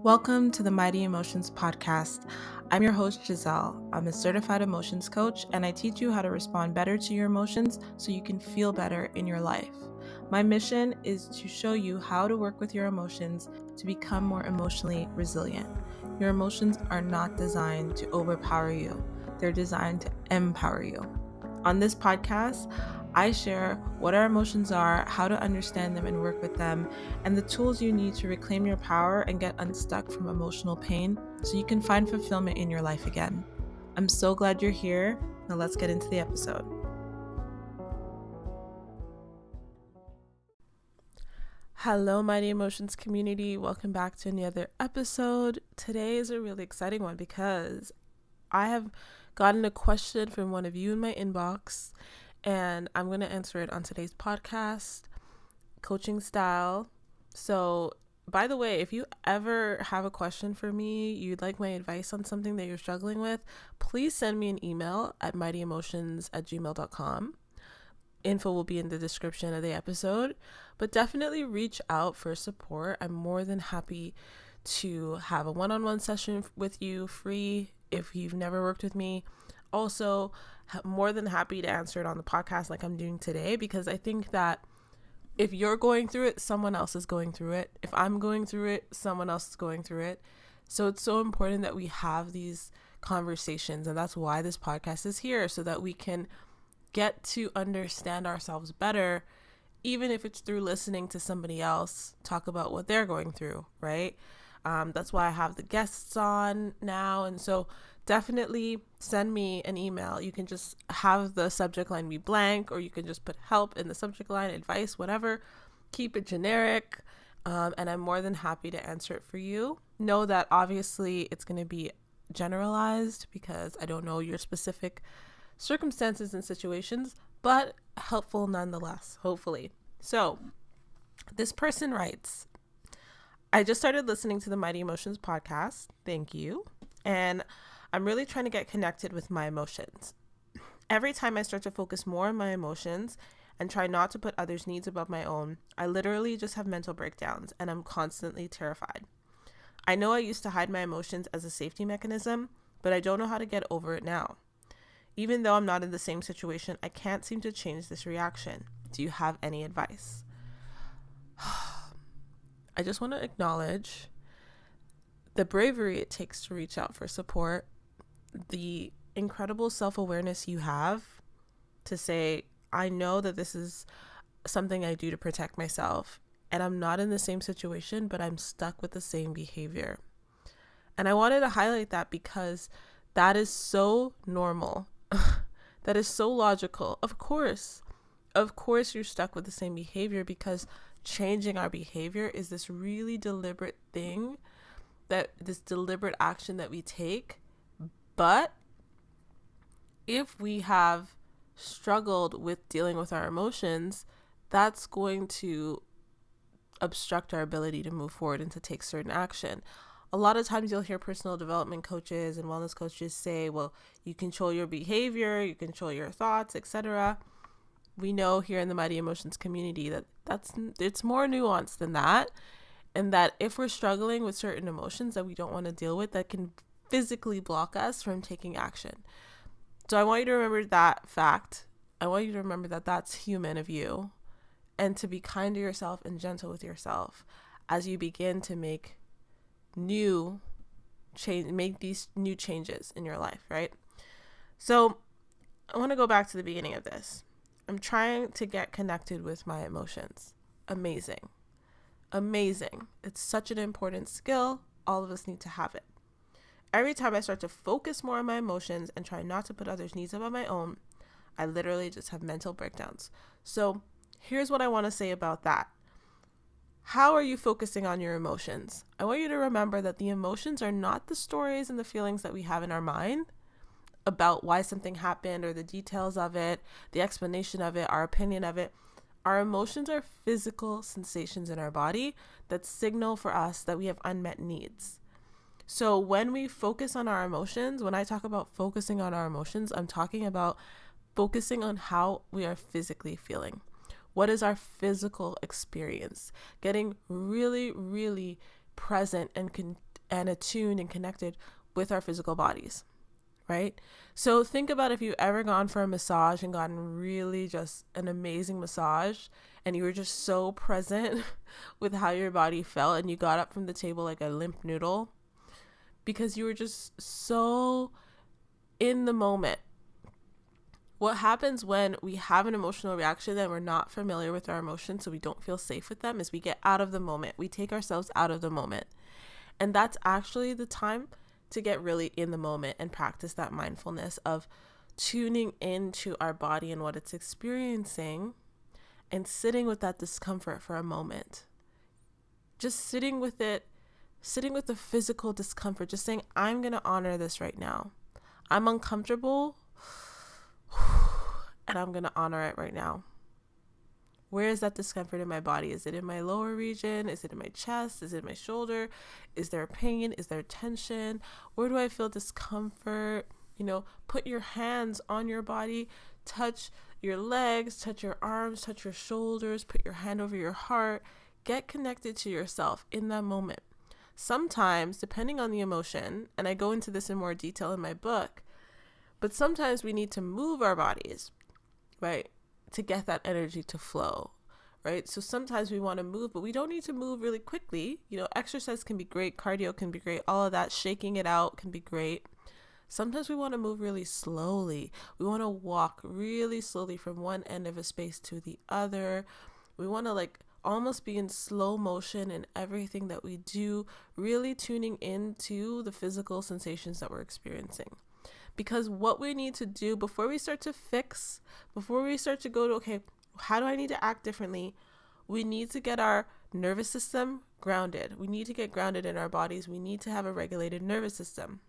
Welcome to the Mighty Emotions podcast. I'm your host, Giselle. I'm a certified emotions coach, and I teach you how to respond better to your emotions so you can feel better in your life. My mission is to show you how to work with your emotions to become more emotionally resilient. Your emotions are not designed to overpower you, they're designed to empower you. On this podcast, I share what our emotions are, how to understand them and work with them, and the tools you need to reclaim your power and get unstuck from emotional pain so you can find fulfillment in your life again. I'm so glad you're here. Now let's get into the episode. Hello, Mighty Emotions community. Welcome back to another episode. Today is a really exciting one because I have gotten a question from one of you in my inbox, and I'm going to answer it on today's podcast, coaching style. So, by the way, if you ever have a question for me, you'd like my advice on something that you're struggling with, please send me an email at mightyemotions@gmail.com. Info will be in the description of the episode, but definitely reach out for support. I'm more than happy to have a one-on-one session with you free if you've never worked with me. Also, more than happy to answer it on the podcast like I'm doing today, because I think that if you're going through it, someone else is going through it. If I'm going through it, someone else is going through it. So it's so important that we have these conversations, and that's why this podcast is here, so that we can get to understand ourselves better, even if it's through listening to somebody else talk about what they're going through, right? That's why I have the guests on now. And so definitely send me an email. You can just have the subject line be blank, or you can just put help in the subject line, advice, whatever. Keep it generic. And I'm more than happy to answer it for you. Know that obviously it's going to be generalized because I don't know your specific circumstances and situations, but helpful nonetheless, hopefully. So this person writes, I just started listening to the Mighty Emotions podcast. Thank you. And I'm really trying to get connected with my emotions. Every time I start to focus more on my emotions and try not to put others' needs above my own, I literally just have mental breakdowns and I'm constantly terrified. I know I used to hide my emotions as a safety mechanism, but I don't know how to get over it now. Even though I'm not in the same situation, I can't seem to change this reaction. Do you have any advice? I just want to acknowledge the bravery it takes to reach out for support, the incredible self-awareness you have to say, I know that this is something I do to protect myself, and I'm not in the same situation, but I'm stuck with the same behavior. And I wanted to highlight that because that is so normal. That is so logical. Of course you're stuck with the same behavior, because changing our behavior is this really deliberate thing, this deliberate action that we take. But if we have struggled with dealing with our emotions, that's going to obstruct our ability to move forward and to take certain action. A lot of times you'll hear personal development coaches and wellness coaches say, well, you control your behavior, you control your thoughts, etc. We know here in the Mighty Emotions community that it's more nuanced than that, and that if we're struggling with certain emotions that we don't want to deal with, that can physically block us from taking action. So I want you to remember that fact. I want you to remember that that's human of you, and to be kind to yourself and gentle with yourself as you begin to make these new changes in your life, right? So I want to go back to the beginning of this. I'm trying to get connected with my emotions. Amazing. It's such an important skill. All of us need to have it. Every time I start to focus more on my emotions and try not to put others' needs above my own, I literally just have mental breakdowns. So here's what I want to say about that. How are you focusing on your emotions? I want you to remember that the emotions are not the stories and the feelings that we have in our mind about why something happened or the details of it, the explanation of it, our opinion of it. Our emotions are physical sensations in our body that signal for us that we have unmet needs. So when we focus on our emotions, when I talk about focusing on our emotions, I'm talking about focusing on how we are physically feeling. What is our physical experience? Getting really, really present and attuned and connected with our physical bodies, right? So think about if you've ever gone for a massage and gotten really just an amazing massage, and you were just so present with how your body felt, and you got up from the table like a limp noodle because you were just so in the moment. What happens when we have an emotional reaction that we're not familiar with our emotions, so we don't feel safe with them, is we get out of the moment. We take ourselves out of the moment. And that's actually the time to get really in the moment and practice that mindfulness of tuning into our body and what it's experiencing and sitting with that discomfort for a moment. Just sitting with it, sitting with the physical discomfort, just saying, I'm going to honor this right now. I'm uncomfortable, and I'm going to honor it right now. Where is that discomfort in my body? Is it in my lower region? Is it in my chest? Is it in my shoulder? Is there pain? Is there tension? Where do I feel discomfort? Put your hands on your body, touch your legs, touch your arms, touch your shoulders, put your hand over your heart. Get connected to yourself in that moment. Sometimes, depending on the emotion, and I go into this in more detail in my book, but sometimes we need to move our bodies, right, to get that energy to flow, right? So sometimes we want to move, but we don't need to move really quickly. Exercise can be great, cardio can be great, all of that, shaking it out can be great. Sometimes we want to move really slowly. We want to walk really slowly from one end of a space to the other. We want to almost be in slow motion in everything that we do, really tuning into the physical sensations that we're experiencing. Because what we need to do before we start to fix, before we start to go to, okay, how do I need to act differently? We need to get our nervous system grounded. We need to get grounded in our bodies. We need to have a regulated nervous system.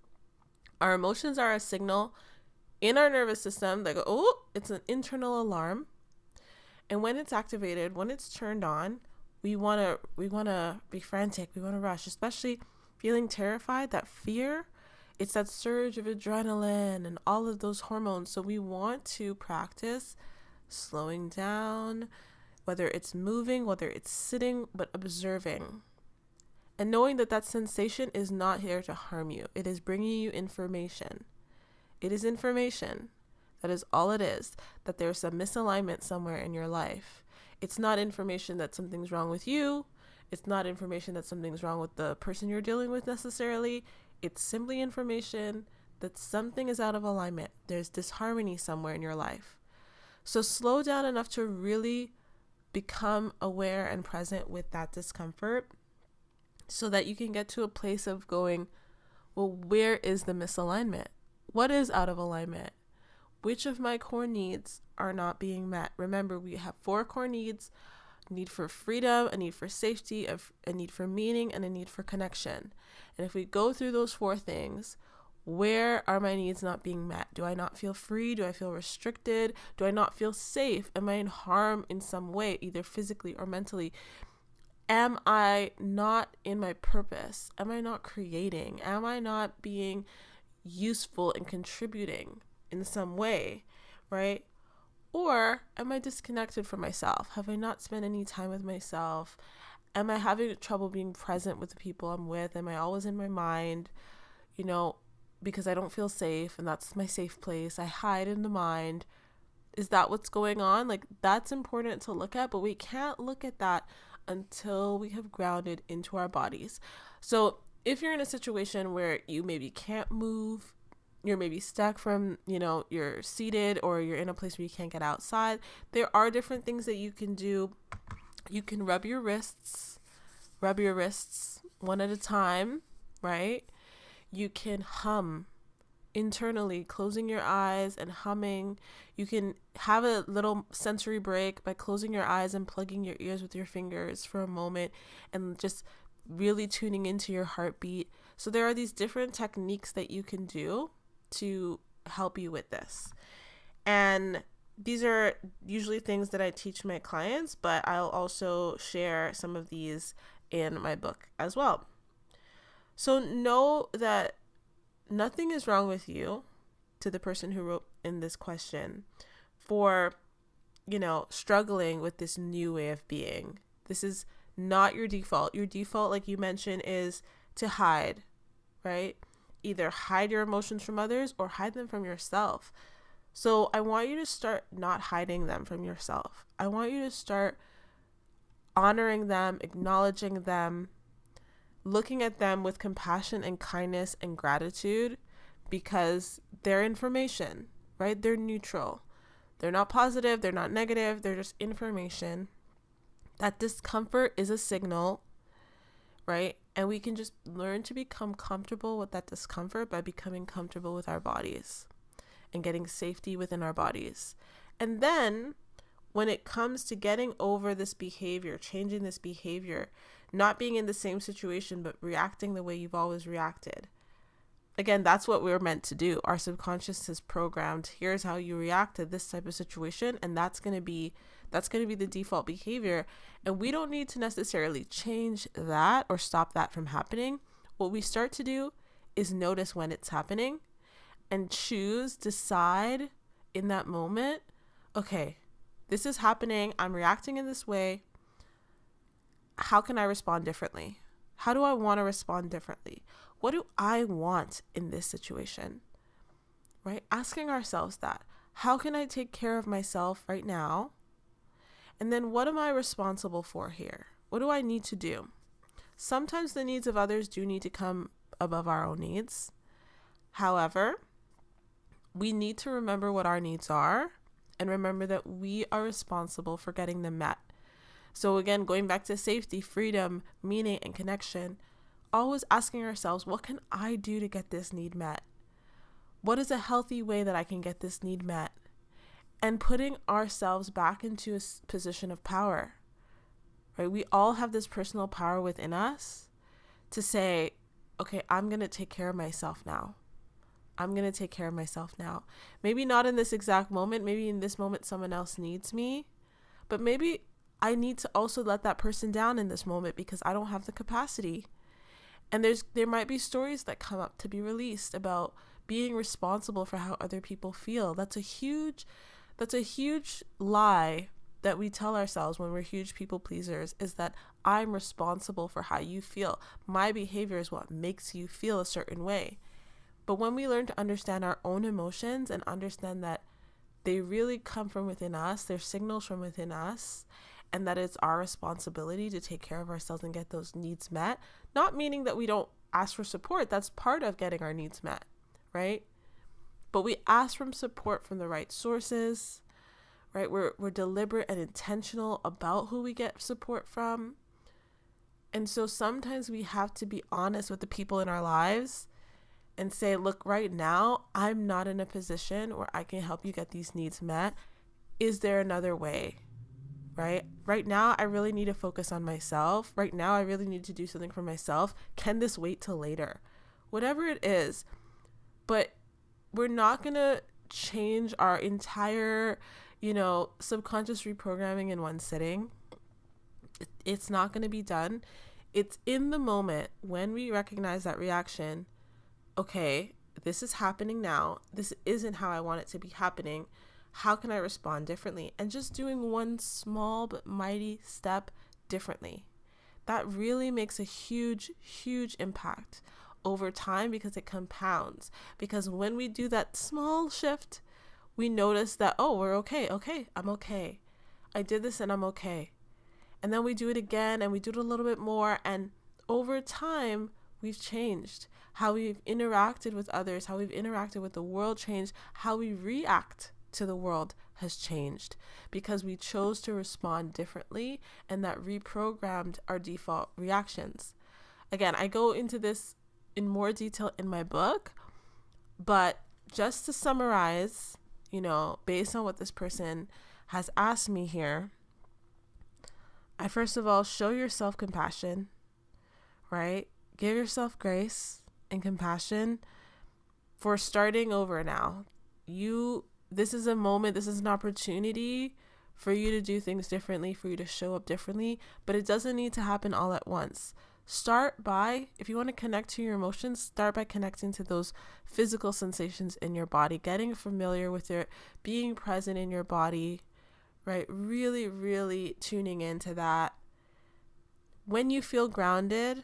Our emotions are a signal in our nervous system that go, oh, it's an internal alarm. And when it's activated, when it's turned on, we want to be frantic. We want to rush, especially feeling terrified, that fear. It's that surge of adrenaline and all of those hormones. So we want to practice slowing down, whether it's moving, whether it's sitting, but observing. And knowing that that sensation is not here to harm you. It is bringing you information. It is information. That is all it is. That there's a misalignment somewhere in your life. It's not information that something's wrong with you. It's not information that something's wrong with the person you're dealing with necessarily. It's simply information that something is out of alignment. There's disharmony somewhere in your life. So slow down enough to really become aware and present with that discomfort so that you can get to a place of going, well, where is the misalignment? What is out of alignment? Which of my core needs are not being met? Remember, we have 4 core needs: a need for freedom, a need for safety, a need for meaning, and a need for connection. And if we go through those 4 things, where are my needs not being met? Do I not feel free? Do I feel restricted? Do I not feel safe? Am I in harm in some way, either physically or mentally? Am I not in my purpose? Am I not creating? Am I not being useful and contributing in some way, right? Or am I disconnected from myself? Have I not spent any time with myself? Am I having trouble being present with the people I'm with? Am I always in my mind, because I don't feel safe, and that's my safe place? I hide in the mind. Is that what's going on? That's important to look at, but we can't look at that until we have grounded into our bodies. So if you're in a situation where you maybe can't move, you're maybe stuck from, you're seated, or you're in a place where you can't get outside, there are different things that you can do. You can rub your wrists one at a time, right? You can hum internally, closing your eyes and humming. You can have a little sensory break by closing your eyes and plugging your ears with your fingers for a moment and just really tuning into your heartbeat. So there are these different techniques that you can do to help you with this. And these are usually things that I teach my clients, but I'll also share some of these in my book as well. So know that nothing is wrong with you, to the person who wrote in this question, for, struggling with this new way of being. This is not your default. Your default, like you mentioned, is to hide, right? Either hide your emotions from others or hide them from yourself. So I want you to start not hiding them from yourself. I want you to start honoring them, acknowledging them, looking at them with compassion and kindness and gratitude, because they're information, right? They're neutral. They're not positive, they're not negative, they're just information. That discomfort is a signal, right? And we can just learn to become comfortable with that discomfort by becoming comfortable with our bodies and getting safety within our bodies. And then when it comes to getting over this behavior, changing this behavior, not being in the same situation, but reacting the way you've always reacted. Again, that's what we're meant to do. Our subconscious is programmed. Here's how you react to this type of situation. And that's going to be the default behavior. And we don't need to necessarily change that or stop that from happening. What we start to do is notice when it's happening and decide in that moment, okay, this is happening. I'm reacting in this way. How can I respond differently? How do I want to respond differently? What do I want in this situation? Right? Asking ourselves that. How can I take care of myself right now? And then what am I responsible for here? What do I need to do? Sometimes the needs of others do need to come above our own needs. However, we need to remember what our needs are and remember that we are responsible for getting them met. So again, going back to safety, freedom, meaning, and connection, always asking ourselves, what can I do to get this need met? What is a healthy way that I can get this need met? And putting ourselves back into a position of power, right? We all have this personal power within us to say, okay, I'm going to take care of myself now. I'm going to take care of myself now. Maybe not in this exact moment. Maybe in this moment, someone else needs me, but maybe I need to also let that person down in this moment because I don't have the capacity. And there might be stories that come up to be released about being responsible for how other people feel. That's a huge lie that we tell ourselves when we're huge people pleasers, is that I'm responsible for how you feel. My behavior is what makes you feel a certain way. But when we learn to understand our own emotions and understand that they really come from within us, they're signals from within us, and that it's our responsibility to take care of ourselves and get those needs met, not meaning that we don't ask for support. That's part of getting our needs met, right? But we ask for support from the right sources, right? We're deliberate and intentional about who we get support from. And so sometimes we have to be honest with the people in our lives and say, look, right now, I'm not in a position where I can help you get these needs met. Is there another way? Right now, I really need to focus on myself. Right now, I really need to do something for myself. Can this wait till later? Whatever it is. But we're not going to change our entire, subconscious reprogramming in one sitting. It's not going to be done. It's in the moment when we recognize that reaction. Okay, this is happening now. This isn't how I want it to be happening. How can I respond differently? And just doing one small but mighty step differently. That really makes a huge, huge impact over time because it compounds. Because when we do that small shift, we notice that, oh, we're okay. Okay, I'm okay. I did this and I'm okay. And then we do it again and we do it a little bit more. And over time, we've changed. How we've interacted with others, how we've interacted with the world changed. How we react to the world has changed because we chose to respond differently, and that reprogrammed our default reactions. Again, I go into this in more detail in my book, but just to summarize, based on what this person has asked me here, I first of all, show yourself compassion, right? Give yourself grace and compassion for starting over now. This is a moment, this is an opportunity for you to do things differently, for you to show up differently, but it doesn't need to happen all at once. Start by, if you want to connect to your emotions, start by connecting to those physical sensations in your body, getting familiar with it, being present in your body, right? Really, really tuning into that. When you feel grounded,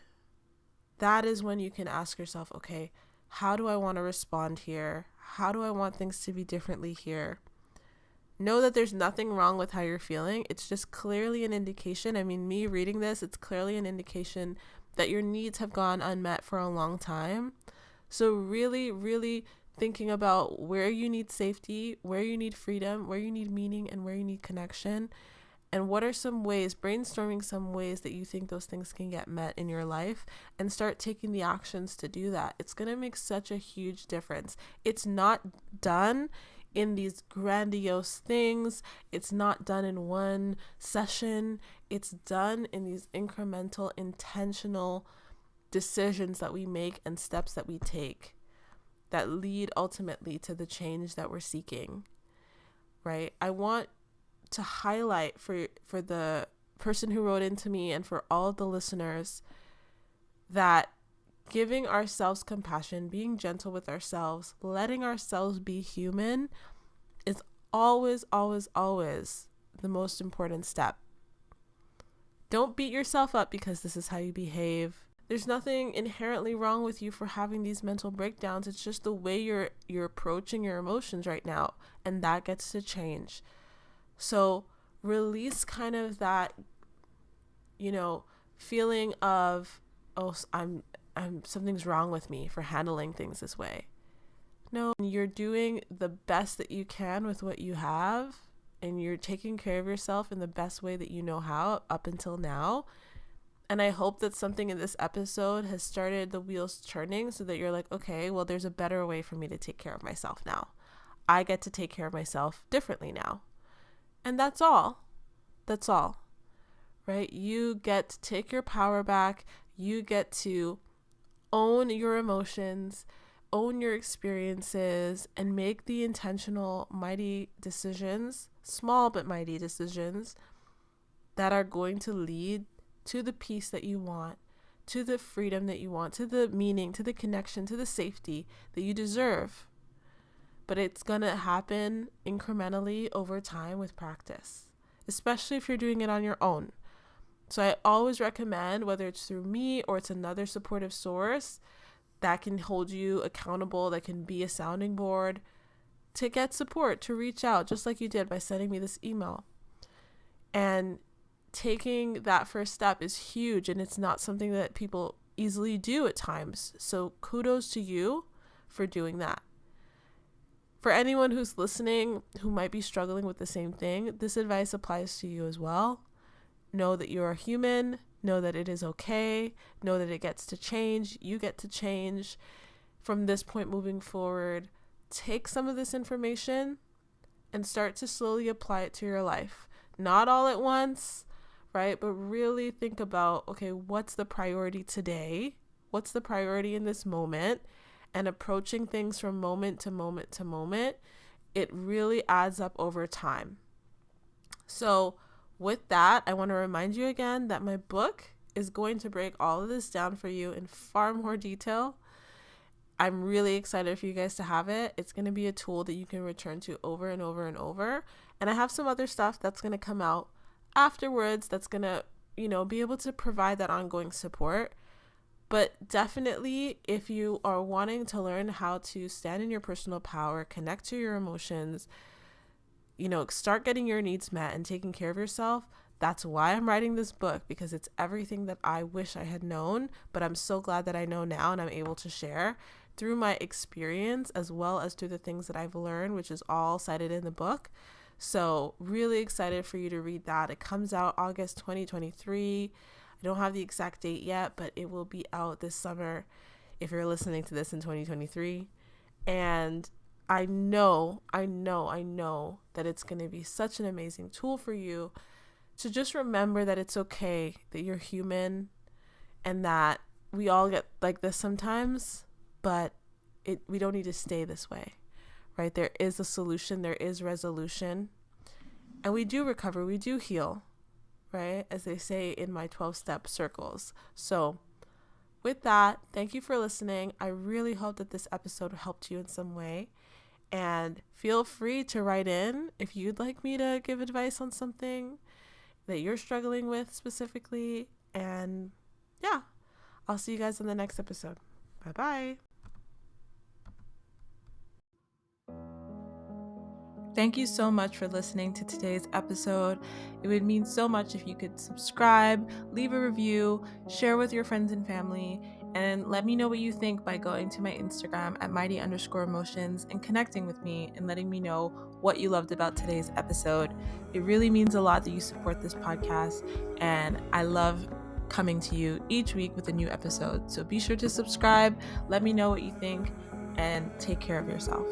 that is when you can ask yourself, okay, how do I want to respond here? How do I want things to be differently here? Know that there's nothing wrong with how you're feeling. It's just clearly an indication. I mean, me reading this, it's clearly an indication that your needs have gone unmet for a long time. So really, really thinking about where you need safety, where you need freedom, where you need meaning, and where you need connection. And what are some ways, brainstorming some ways that you think those things can get met in your life, and start taking the actions to do that. It's going to make such a huge difference. It's not done in these grandiose things. It's not done in one session. It's done in these incremental, intentional decisions that we make and steps that we take that lead ultimately to the change that we're seeking, right? I want to highlight for the person who wrote into me and for all of the listeners that giving ourselves compassion, being gentle with ourselves, letting ourselves be human is always, always, always the most important step. Don't beat yourself up because this is how you behave. There's nothing inherently wrong with you for having these mental breakdowns. It's just the way you're approaching your emotions right now, and that gets to change. So release kind of that, feeling of, oh, I'm something's wrong with me for handling things this way. No, you're doing the best that you can with what you have, and you're taking care of yourself in the best way that you know how up until now. And I hope that something in this episode has started the wheels turning so that you're like, okay, well, there's a better way for me to take care of myself now. I get to take care of myself differently now. And that's all. That's all, right? You get to take your power back. You get to own your emotions, own your experiences, and make the intentional, mighty decisions, small but mighty decisions that are going to lead to the peace that you want, to the freedom that you want, to the meaning, to the connection, to the safety that you deserve. But it's going to happen incrementally over time with practice, especially if you're doing it on your own. So I always recommend, whether it's through me or it's another supportive source that can hold you accountable, that can be a sounding board, to get support, to reach out, just like you did by sending me this email. And taking that first step is huge, and it's not something that people easily do at times. So kudos to you for doing that. For anyone who's listening who might be struggling with the same thing, this advice applies to you as well. Know that you're a human. Know that it is okay. Know that it gets to change. You get to change. From this point moving forward, take some of this information and start to slowly apply it to your life. Not all at once, right? But really think about, okay, what's the priority today? What's the priority in this moment? And approaching things from moment to moment to moment, it really adds up over time. So with that, I want to remind you again that my book is going to break all of this down for you in far more detail. I'm really excited for you guys to have it. It's going to be a tool that you can return to over and over and over. And I have some other stuff that's going to come out afterwards that's going to, be able to provide that ongoing support. But definitely, if you are wanting to learn how to stand in your personal power, connect to your emotions, start getting your needs met and taking care of yourself, that's why I'm writing this book, because it's everything that I wish I had known, but I'm so glad that I know now and I'm able to share through my experience as well as through the things that I've learned, which is all cited in the book. So really excited for you to read that. It comes out August 2023. I don't have the exact date yet, but it will be out this summer if you're listening to this in 2023. And I know that it's going to be such an amazing tool for you to just remember that it's okay, that you're human, and that we all get like this sometimes, but we don't need to stay this way, right? There is a solution, there is resolution, and we do recover, we do heal, right? As they say in my 12-step circles. So with that, thank you for listening. I really hope that this episode helped you in some way. And feel free to write in if you'd like me to give advice on something that you're struggling with specifically. And yeah, I'll see you guys in the next episode. Bye-bye. Thank you so much for listening to today's episode. It would mean so much if you could subscribe, leave a review, share with your friends and family, and let me know what you think by going to my Instagram at mighty_emotions and connecting with me and letting me know what you loved about today's episode. It really means a lot that you support this podcast, and I love coming to you each week with a new episode. So be sure to subscribe, let me know what you think, and take care of yourself.